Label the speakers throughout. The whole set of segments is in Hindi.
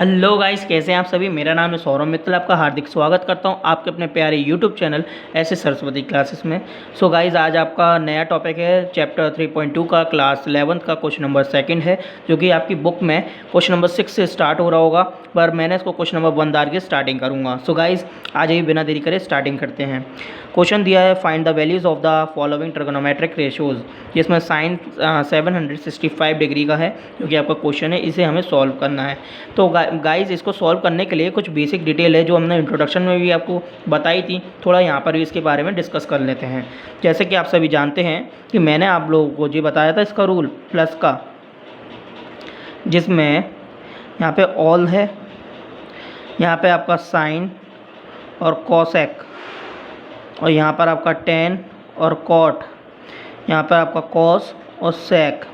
Speaker 1: हेलो गाइस, कैसे हैं आप सभी। मेरा नाम है सौरभ मित्तल। आपका हार्दिक स्वागत करता हूं आपके अपने प्यारे यूट्यूब चैनल ऐसे सरस्वती क्लासेस में। सो गाइस, आज आपका नया टॉपिक है चैप्टर 3.2 का क्लास 11th का क्वेश्चन नंबर 2 है, जो कि आपकी बुक में क्वेश्चन नंबर 6 से स्टार्ट हो रहा होगा, पर मैंने इसको क्वेश्चन नंबर 1 डाल के स्टार्टिंग करूँगा। सो गाइस, आज ही बिना देरी करे स्टार्टिंग करते हैं। क्वेश्चन दिया है, find the values of the following trigonometric ratios, जिसमें साइन 765 डिग्री का है, जो कि आपका क्वेश्चन है। इसे हमें सॉल्व करना है। तो गाइस, इसको सॉल्व करने के लिए कुछ बेसिक डिटेल है जो हमने इंट्रोडक्शन में भी आपको बताई थी, थोड़ा यहाँ पर भी इसके बारे में डिस्कस कर लेते हैं। जैसे कि आप सभी जानते हैं कि मैंने आप लोगों को जो बताया था इसका रूल प्लस का, जिसमें यहाँ पे ऑल है, यहाँ पे आपका साइन और कॉसेक, और यहाँ पर आपका टेन और कॉट, यहाँ पर आपका कॉस और सेक,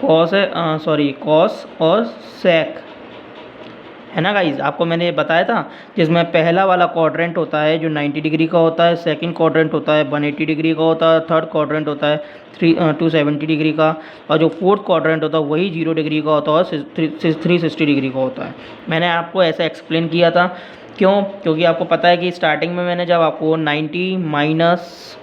Speaker 1: कॉस और सेक है ना गाइज। आपको मैंने बताया था, जिसमें पहला वाला क्वाड्रेंट होता है जो 90 डिग्री का होता है, सेकंड क्वाड्रेंट होता है 180 डिग्री का होता है, थर्ड क्वाड्रेंट होता है 270 डिग्री का, और जो फोर्थ क्वाड्रेंट होता है वही 0 डिग्री का होता है और 360 डिग्री का होता है। मैंने आपको ऐसा एक्सप्लेन किया था। क्योंकि आपको पता है कि स्टार्टिंग में मैंने जब आपको 90 माइनस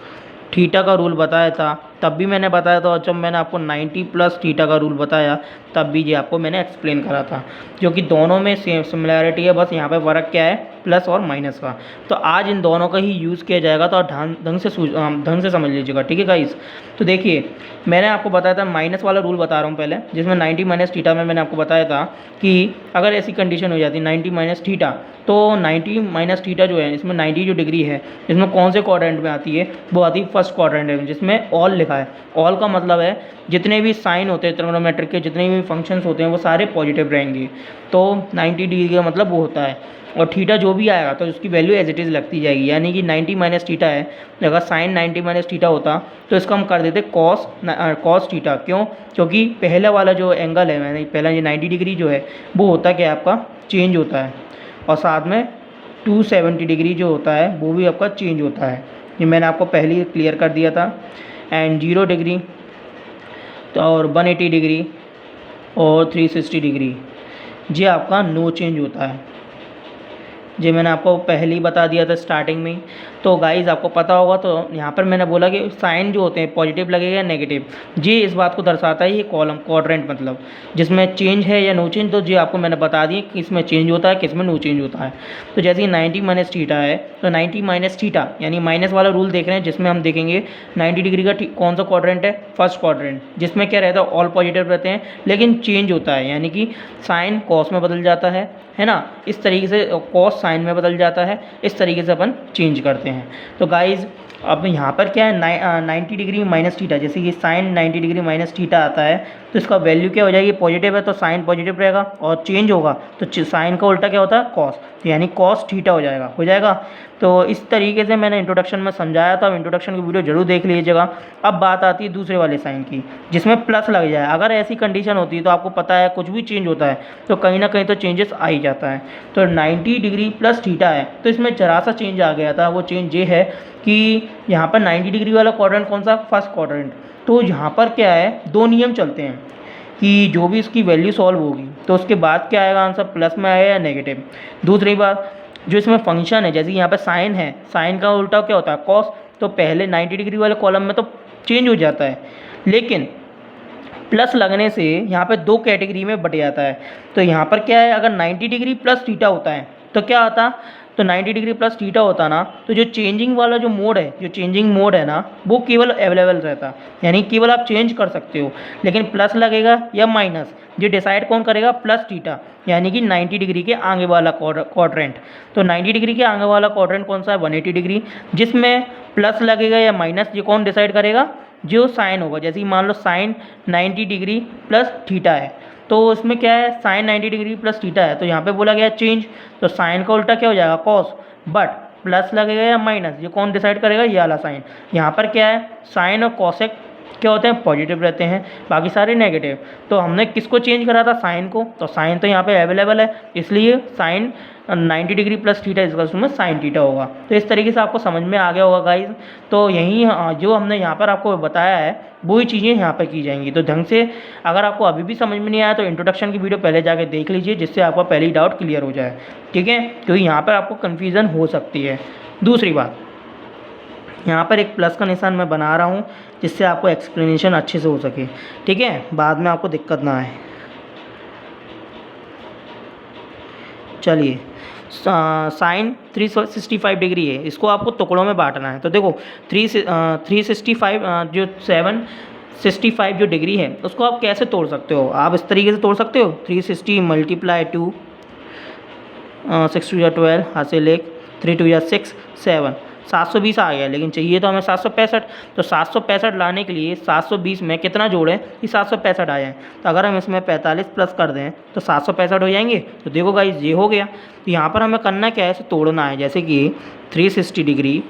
Speaker 1: थीटा का रूल बताया था, तब भी मैंने बताया था, और जब मैंने आपको 90 प्लस थीटा का रूल बताया तब भी ये आपको मैंने एक्सप्लेन करा था, जो कि दोनों में सेम सिमिलैरिटी है। बस यहाँ पे फ़र्क क्या है, प्लस और माइनस का। तो आज इन दोनों का ही यूज़ किया जाएगा, तो ढंग से समझ लीजिएगा, ठीक है गाइस। तो देखिए, मैंने आपको बताया था, माइनस वाला रूल बता रहा हूँ पहले, जिसमें 90 माइनस थीटा में मैंने आपको बताया था कि अगर ऐसी कंडीशन हो जाती 90 माइनस थीटा, तो 90 माइनस थीटा जो है, इसमें 90 जो डिग्री है, इसमें कौन से क्वाड्रेंट में आती है, वो आती है फर्स्ट क्वाड्रेंट में, जिसमें ऑल लिखा है। ऑल का मतलब है जितने भी साइन होते हैं ट्रिग्नोमेट्रिक के, जितने भी फंक्शंस होते हैं, वो सारे पॉजिटिव रहेंगे। तो 90 डिग्री का मतलब वो होता है, और थीटा जो भी आएगा तो उसकी वैल्यू एज इट इज़ लगती जाएगी। यानी कि 90 माइनस थीटा है, अगर साइन 90 माइनस थीटा होता तो इसका हम कर देते कॉस थीटा। क्यों? क्योंकि पहले वाला जो एंगल है, मैंने पहला ये 90 डिग्री जो है, वो होता क्या है, आपका चेंज होता है, और साथ में 270 डिग्री जो होता है वो भी आपका चेंज होता है। ये मैंने आपको पहले ही क्लियर कर दिया था। एंड 0 डिग्री तो और 180 डिग्री और 360 डिग्री, ये आपका नो चेंज होता है। जी, मैंने आपको पहले ही बता दिया था स्टार्टिंग में ही। तो गाइज़, आपको पता होगा, तो यहाँ पर मैंने बोला कि साइन जो होते हैं पॉजिटिव लगेगा या नेगेटिव, जी इस बात को दर्शाता है ये कॉलम क्वाड्रेंट, मतलब जिसमें चेंज है या नो चेंज। तो जी आपको मैंने बता दी कि इसमें चेंज होता है, किस में नो चेंज होता है। तो जैसे कि 90 माइनस थीटा है, तो 90 माइनस थीटा यानी माइनस वाला रूल देख रहे हैं, जिसमें हम देखेंगे 90 डिग्री का कौन सा क्वाड्रेंट है, फर्स्ट क्वाड्रेंट, जिसमें क्या रहता है, ऑल पॉजिटिव रहते हैं, लेकिन चेंज होता है, यानी कि साइन कॉस में बदल जाता है ना। इस तरीके से कॉस साइन में बदल जाता है, इस तरीके से अपन चेंज करते हैं। तो गाइज़, अब यहाँ पर क्या है, 90 डिग्री माइनस थीटा, जैसे कि साइन 90 डिग्री माइनस थीटा आता है, तो इसका वैल्यू क्या हो जाएगी, पॉजिटिव है तो साइन पॉजिटिव रहेगा, और चेंज होगा तो साइन का उल्टा क्या होता है, कॉस, यानी कॉस थीटा हो जाएगा। तो इस तरीके से मैंने इंट्रोडक्शन में समझाया था। इंट्रोडक्शन की वीडियो जरूर देख लीजिएगा। अब बात आती है दूसरे वाले साइन की, जिसमें प्लस लग जाए। अगर ऐसी कंडीशन होती है तो आपको पता है कुछ भी चेंज होता है तो कहीं ना कहीं तो चेंजेस आ ही जाता है। तो 90 डिग्री प्लस थीटा है, तो इसमें जरा सा चेंज आ गया था। वो चेंज ये है कि यहाँ पर 90 डिग्री वाला क्वाड्रेंट कौन सा, फर्स्ट क्वाड्रेंट। तो यहाँ पर क्या है, दो नियम चलते हैं कि जो भी इसकी वैल्यू सॉल्व होगी तो उसके बाद क्या आएगा आंसर, प्लस में आएगा या नेगेटिव। दूसरी बात, जो इसमें फंक्शन है, जैसे यहाँ पे साइन है, साइन का उल्टा क्या होता है, कॉस। तो पहले 90 डिग्री वाले कॉलम में तो चेंज हो जाता है, लेकिन प्लस लगने से यहाँ पे दो कैटेगरी में बट जाता है। तो यहाँ पर क्या है, अगर 90 डिग्री प्लस थीटा होता है तो क्या आता, तो 90 डिग्री प्लस थीटा होता ना, तो जो चेंजिंग वाला जो मोड है, जो चेंजिंग मोड है ना, वो केवल अवेलेबल रहता, यानी केवल आप चेंज कर सकते हो। लेकिन प्लस लगेगा या माइनस, ये डिसाइड कौन करेगा, प्लस थीटा, यानी कि 90 डिग्री के आगे वाला क्वाड्रेंट। तो 90 डिग्री के आगे वाला क्वाड्रेंट कौन सा है, 180 डिग्री, जिसमें प्लस लगेगा या माइनस, ये कौन डिसाइड करेगा, जो साइन होगा। जैसे कि मान लो साइन 90 डिग्री प्लस थीटा है, तो उसमें क्या है, साइन 90 डिग्री प्लस थीटा है, तो यहाँ पे बोला गया चेंज, तो साइन का उल्टा क्या हो जाएगा, कॉस। बट प्लस लगेगा या माइनस, ये कौन डिसाइड करेगा, ये वाला साइन। यहाँ पर क्या है, साइन और कॉसेक क्या होते हैं, पॉजिटिव रहते हैं, बाकी सारे नेगेटिव। तो हमने किसको चेंज करा था, साइन को, तो साइन तो यहाँ पे अवेलेबल है, इसलिए sine 90 degree plus theta equals to में साइन थीटा होगा। तो इस तरीके से आपको समझ में आ गया होगा गाइज। तो यही जो हमने यहाँ पर आपको बताया है वही चीज़ें यहाँ पर की जाएंगी। तो ढंग से अगर आपको अभी भी समझ में नहीं आया तो इंट्रोडक्शन की वीडियो पहले जाके देख लीजिए, जिससे आपका पहली डाउट क्लियर हो जाए, ठीक है, क्योंकि यहाँ पर आपको कन्फ्यूज़न हो सकती है। दूसरी बात, यहाँ पर एक प्लस का निशान मैं बना रहा हूँ जिससे आपको एक्सप्लेनेशन अच्छे से हो सके, ठीक है, बाद में आपको दिक्कत ना आए। चलिए, साइन 365 डिग्री है, इसको आपको टुकड़ों में बांटना है। तो देखो 365 जो 765 जो डिग्री है उसको आप कैसे तोड़ सकते हो, आप इस तरीके से तोड़ सकते हो, 360 मल्टीप्लाई 2, 6 2 12, हाथ से लेख, 3 2 6 7, 720 आ गया, लेकिन चाहिए तो हमें 765। तो 765 लाने के लिए 720 में कितना जोड़ें कि 765 आ जाए। तो अगर हम इसमें 45 प्लस कर दें तो 765 हो जाएंगे। तो देखो गाइस ये हो गया। तो यहाँ पर हमें करना क्या है, इसे तोड़ना है, जैसे कि 360 डिग्री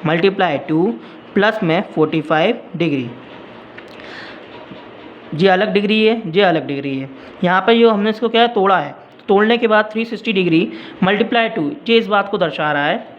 Speaker 1: मल्टीप्लाई 2 प्लस में 45 डिग्री, ये अलग डिग्री है, ये अलग डिग्री है। यहाँ पर जो हमने इसको क्या है तोड़ा है, तोड़ने के बाद 360 डिग्री मल्टीप्लाई 2, ये इस बात को दर्शा रहा है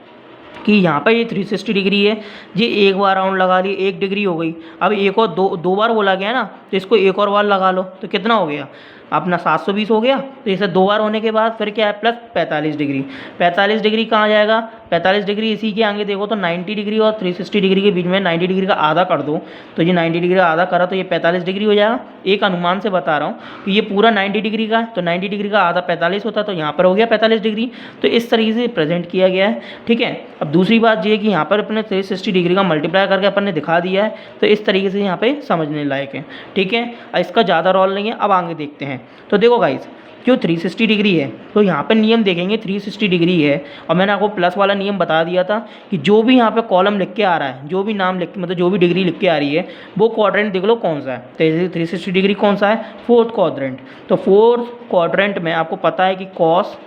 Speaker 1: कि यहाँ पर ये 360 डिग्री है, ये एक बार राउंड लगा ली, 1 डिग्री हो गई। अब एक और दो बार बोला गया ना, तो इसको एक और बार लगा लो, तो कितना हो गया अपना 720 हो गया। तो इसे 2 बार होने के बाद फिर क्या है प्लस 45 डिग्री। 45 डिग्री कहाँ जाएगा, 45 डिग्री इसी के आगे देखो तो 90 डिग्री और 360 डिग्री के बीच में 90 डिग्री का आधा कर दो, तो ये 90 डिग्री का आधा करा तो ये 45 डिग्री हो जाएगा। एक अनुमान से बता रहा हूँ कि ये पूरा 90 डिग्री का है, तो 90 डिग्री का आधा 45 होता है, तो यहाँ पर हो गया 45 डिग्री। तो इस तरीके से प्रेजेंट किया गया है, ठीक है। अब दूसरी बात ये है कि यहाँ पर अपने 360 डिग्री का मल्टीप्लाई करके अपन ने दिखा दिया है, तो इस तरीके से यहाँ पे समझने लायक है, ठीक है। इसका ज़्यादा रोल नहीं है, अब आगे देखते हैं। तो देखो गाइस, जो 360 डिग्री है तो यहाँ पर नियम देखेंगे, 360 डिग्री है और मैंने आपको प्लस वाला नियम बता दिया था कि जो भी यहाँ पे कॉलम लिख के आ रहा है, जो भी नाम लिख के मतलब जो भी डिग्री लिख के आ रही है वो क्वाड्रेंट देख लो कौन सा है। तो 360 डिग्री कौन सा है, फोर्थ क्वाड्रेंट। तो फोर्थ क्वाड्रेंट में आपको पता है कि कॉस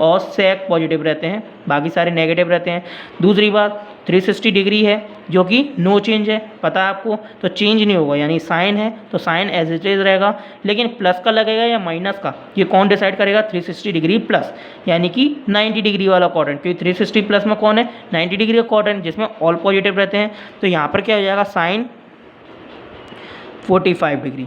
Speaker 1: और सेक पॉजिटिव रहते हैं, बाकी सारे नेगेटिव रहते हैं। दूसरी बात 360 डिग्री है जो कि नो चेंज है, पता है आपको, तो चेंज नहीं होगा, यानी साइन है तो साइन एज इट इज रहेगा। लेकिन प्लस का लगेगा या माइनस का, ये कौन डिसाइड करेगा, 360 डिग्री प्लस, यानी कि 90 डिग्री वाला क्वाड्रेंट, क्योंकि 360 प्लस में कौन है 90 डिग्री का क्वाड्रेंट जिसमें ऑल पॉजिटिव रहते हैं। तो यहाँ पर क्या हो जाएगा, साइन 45 डिग्री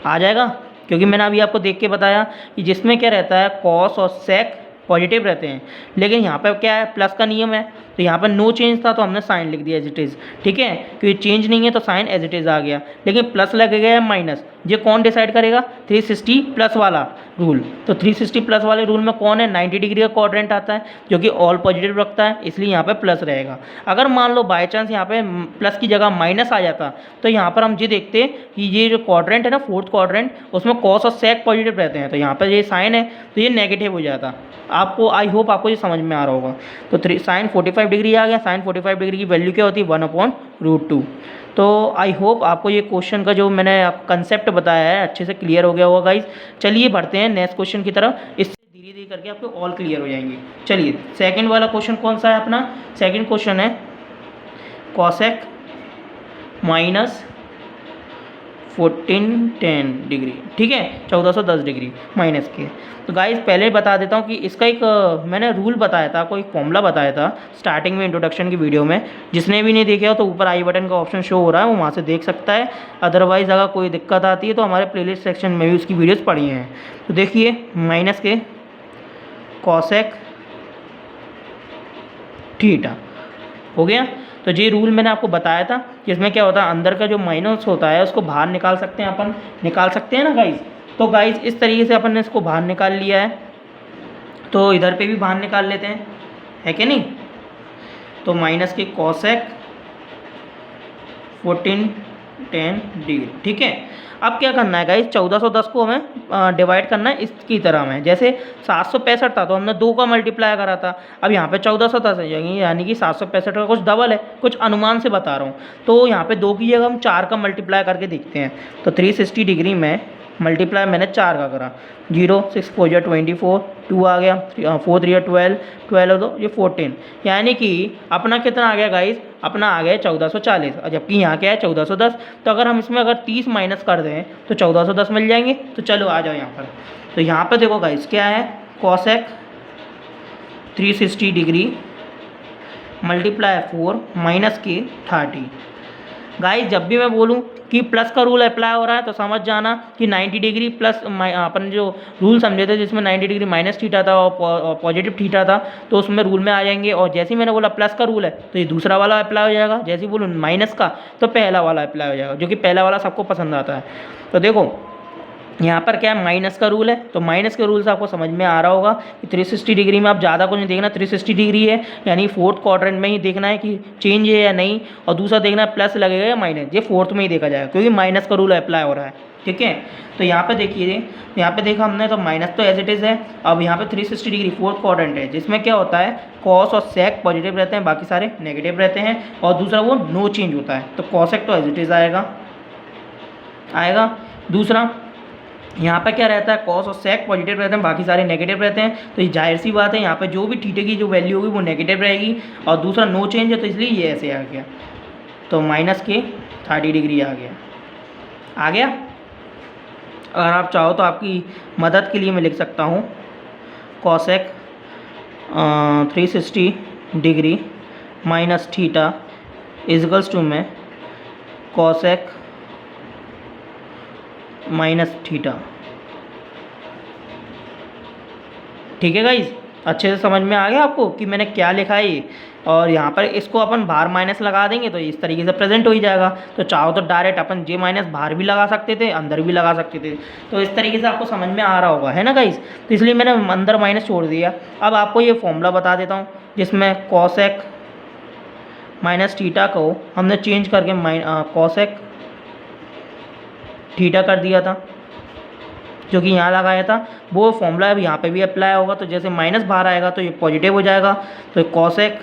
Speaker 1: आ जाएगा, क्योंकि मैंने अभी आपको देख के बताया कि जिसमें क्या रहता है कॉस और सेक पॉजिटिव रहते हैं, लेकिन यहाँ पर क्या है प्लस का नियम है, तो यहाँ पर नो चेंज था तो हमने साइन लिख दिया एज इट इज़, ठीक है, क्योंकि चेंज नहीं है तो साइन एज इट इज़ आ गया। लेकिन प्लस लगेगा या माइनस, ये कौन डिसाइड करेगा, 360 प्लस वाला रूल। तो 360 प्लस वाले रूल में कौन है, 90 डिग्री का क्वाड्रेंट आता है जो कि ऑल पॉजिटिव रखता है, इसलिए यहाँ पे प्लस रहेगा। अगर मान लो बाय चांस यहाँ पे प्लस की जगह माइनस आ जाता तो यहाँ पर हम ये देखते कि ये जो क्वाड्रेंट है ना फोर्थ क्वाड्रेंट, उसमें कॉस और सेक पॉजिटिव रहते हैं, तो यहाँ पर ये साइन है तो ये नेगेटिव हो जाता। आपको आई होप आपको ये समझ में आ रहा होगा। तो साइन 45 डिग्री आ गया, साइन 45 डिग्री की वैल्यू क्या होती है 1/√2। तो आई होप आपको ये क्वेश्चन का जो मैंने आपको कंसेप्ट बताया है अच्छे से क्लियर हो गया होगा गाइस। चलिए बढ़ते हैं नेक्स्ट क्वेश्चन की तरफ, इससे धीरे धीरे करके आपको ऑल क्लियर हो जाएंगे। चलिए सेकंड वाला क्वेश्चन कौन सा है अपना, सेकंड क्वेश्चन है कॉसेक माइनस 1410 डिग्री, ठीक है, 1410 डिग्री माइनस के। तो गाइस पहले बता देता हूँ कि इसका एक मैंने रूल बताया था, कोई फॉर्मूला बताया था स्टार्टिंग में इंट्रोडक्शन की वीडियो में। जिसने भी नहीं देखा हो तो ऊपर आई बटन का ऑप्शन शो हो रहा है, वो वहाँ से देख सकता है। अदरवाइज़ अगर कोई दिक्कत आती है तो हमारे प्लेलिस्ट सेक्शन में भी उसकी वीडियोज़ पड़ी हैं। तो देखिए माइनस के कॉसेक थीटा हो गया। तो ये रूल मैंने आपको बताया था कि इसमें क्या होता है, अंदर का जो माइनस होता है उसको बाहर निकाल सकते हैं, अपन निकाल सकते हैं ना गाइस। तो गाइस इस तरीके से अपन ने इसको बाहर निकाल लिया है, तो इधर पे भी बाहर निकाल लेते हैं, है कि नहीं। तो माइनस के कॉसेक 1410 डिग्री, ठीक है। अब क्या करना है गाइस, 1410 को हमें डिवाइड करना है इसकी तरह में। जैसे 765 था तो हमने 2 का मल्टीप्लाई करा था, अब यहाँ पे 1410 है, यानी कि 765 का कुछ डबल है, कुछ अनुमान से बता रहा हूँ। तो यहाँ पे 2 की जगह हम 4 का मल्टीप्लाई करके देखते हैं। तो 360 डिग्री में मल्टीप्लाई मैंने 4 का करा, 0 6 4 या 24, 2 आ गया, 4 3 या 12, 12 दो ये 14, यानी कि अपना कितना आ गया गाइस, अपना आ गया 1440, और जबकि यहाँ क्या है 1410। तो अगर हम इसमें अगर 30 माइनस कर दें तो 1410 मिल जाएंगे। तो चलो आ जाओ यहाँ पर। तो यहाँ पर देखो गाइस क्या है, कॉसेक 360 डिग्री मल्टीप्लाई 4 माइनस के 30। गाइस जब भी मैं बोलूँ कि प्लस का रूल अप्लाई हो रहा है तो समझ जाना कि 90 डिग्री प्लस, अपन जो रूल समझे थे जिसमें 90 डिग्री माइनस थीटा था और पॉजिटिव थीटा था, तो उसमें रूल में आ जाएंगे। और जैसे ही मैंने बोला प्लस का रूल है तो ये दूसरा वाला अप्लाई हो जाएगा, जैसे ही बोलूँ माइनस का तो पहला वाला अप्लाई हो जाएगा, जो कि पहला वाला सबको पसंद आता है। तो देखो यहाँ पर क्या है, माइनस का रूल है, तो माइनस के रूल से आपको समझ में आ रहा होगा कि 360 डिग्री में आप ज़्यादा कुछ नहीं देखना, 360 डिग्री है यानी फोर्थ क्वाड्रेंट में ही देखना है कि चेंज है या नहीं, और दूसरा देखना है प्लस लगेगा या माइनस, ये फोर्थ में ही देखा जाएगा क्योंकि माइनस का रूल अप्लाई हो रहा है। ठीक है, तो यहाँ पे देखिए, यहाँ पे देखा हमने तो माइनस तो एज इट इज़ है। अब यहाँ पे 360 डिग्री फोर्थ क्वाड्रेंट है जिसमें क्या होता है, कॉस और सेक पॉजिटिव रहते हैं, बाकी सारे नेगेटिव रहते हैं, और दूसरा वो नो चेंज होता है, तो कॉसेक तो एज इट इज़ आएगा। दूसरा यहाँ पे क्या रहता है, कॉस और सेक पॉजिटिव रहते हैं, बाकी सारे नेगेटिव रहते हैं, तो ये जाहिर सी बात है यहाँ पे जो भी थीटे की जो वैल्यू होगी वो नेगेटिव रहेगी, और दूसरा नो चेंज है तो इसलिए ये ऐसे आ गया, तो माइनस के 30 डिग्री आ गया। अगर आप चाहो तो आपकी मदद के लिए मैं लिख सकता हूँ cosec 360 degree minus theta equals to में कॉसेक माइनस थीटा। ठीक है गाइस, अच्छे से समझ में आ गया आपको कि मैंने क्या लिखा है ये, और यहाँ पर इसको अपन बाहर माइनस लगा देंगे तो इस तरीके से प्रेजेंट हो ही जाएगा। तो चाहो तो डायरेक्ट अपन जे माइनस बाहर भी लगा सकते थे, अंदर भी लगा सकते थे, तो इस तरीके से आपको समझ में आ रहा होगा, है ना गाइस। तो इसलिए मैंने अंदर माइनस छोड़ दिया। अब आपको ये फॉर्मूला बता देता हूँ जिसमें कॉसेक माइनस थीटा को हमने चेंज करके कॉसेक थीटा कर दिया था, जो कि यहाँ लगाया था, वो फॉर्मूला अब यहाँ पे भी अप्लाई होगा। तो जैसे माइनस बाहर आएगा तो ये पॉजिटिव हो जाएगा, तो कॉसेक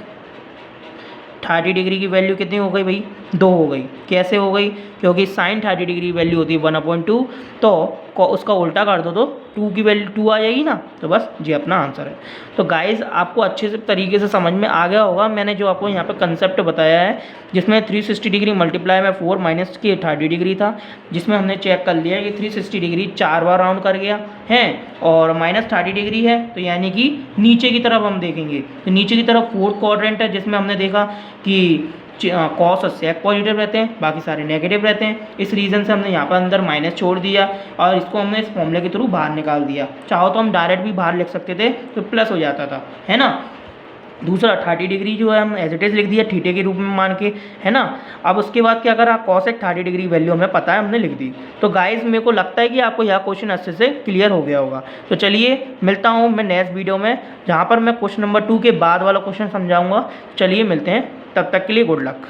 Speaker 1: 30 डिग्री की वैल्यू कितनी हो गई भाई, 2 हो गई। कैसे हो गई, क्योंकि साइन 30 डिग्री वैल्यू होती है 1/2, तो उसका उल्टा कर दो तो 2 की वैल्यू 2 आ जाएगी ना, तो बस ये अपना आंसर है। तो गाइज़ आपको अच्छे से तरीके से समझ में आ गया होगा मैंने जो आपको यहाँ पे कंसेप्ट बताया है, जिसमें 360 डिग्री मल्टीप्लाई में 4 माइनस के 30 डिग्री था, जिसमें हमने चेक कर लिया कि 360 डिग्री 4 बार राउंड कर गया है, और माइनस 30 डिग्री है, तो यानी कि नीचे की तरफ हम देखेंगे तो नीचे की तरफ फोर्थ क्वाड्रेंट है, जिसमें हमने देखा कि कॉस और सेक पॉजिटिव रहते हैं, बाकी सारे नेगेटिव रहते हैं। इस रीज़न से हमने यहाँ पर अंदर माइनस छोड़ दिया और इसको हमने इस फॉर्मूले के थ्रू बाहर निकाल दिया। चाहो तो हम डायरेक्ट भी बाहर लिख सकते थे तो प्लस हो जाता था, है ना। दूसरा 30 डिग्री जो है हम एज इट इज़ लिख दिया थीटे के रूप में मान के, है ना। अब उसके बाद क्या करा, कॉसेक 30 डिग्री वैल्यू हमें पता है, हमने लिख दी। तो गाइस मेरे को लगता है कि आपको यह क्वेश्चन अच्छे से क्लियर हो गया होगा। तो चलिए मिलता हूँ मैं नेक्स्ट वीडियो में, जहाँ पर मैं क्वेश्चन नंबर 2 के बाद वाला क्वेश्चन समझाऊँगा। चलिए मिलते हैं, तब तक के लिए गुड लक।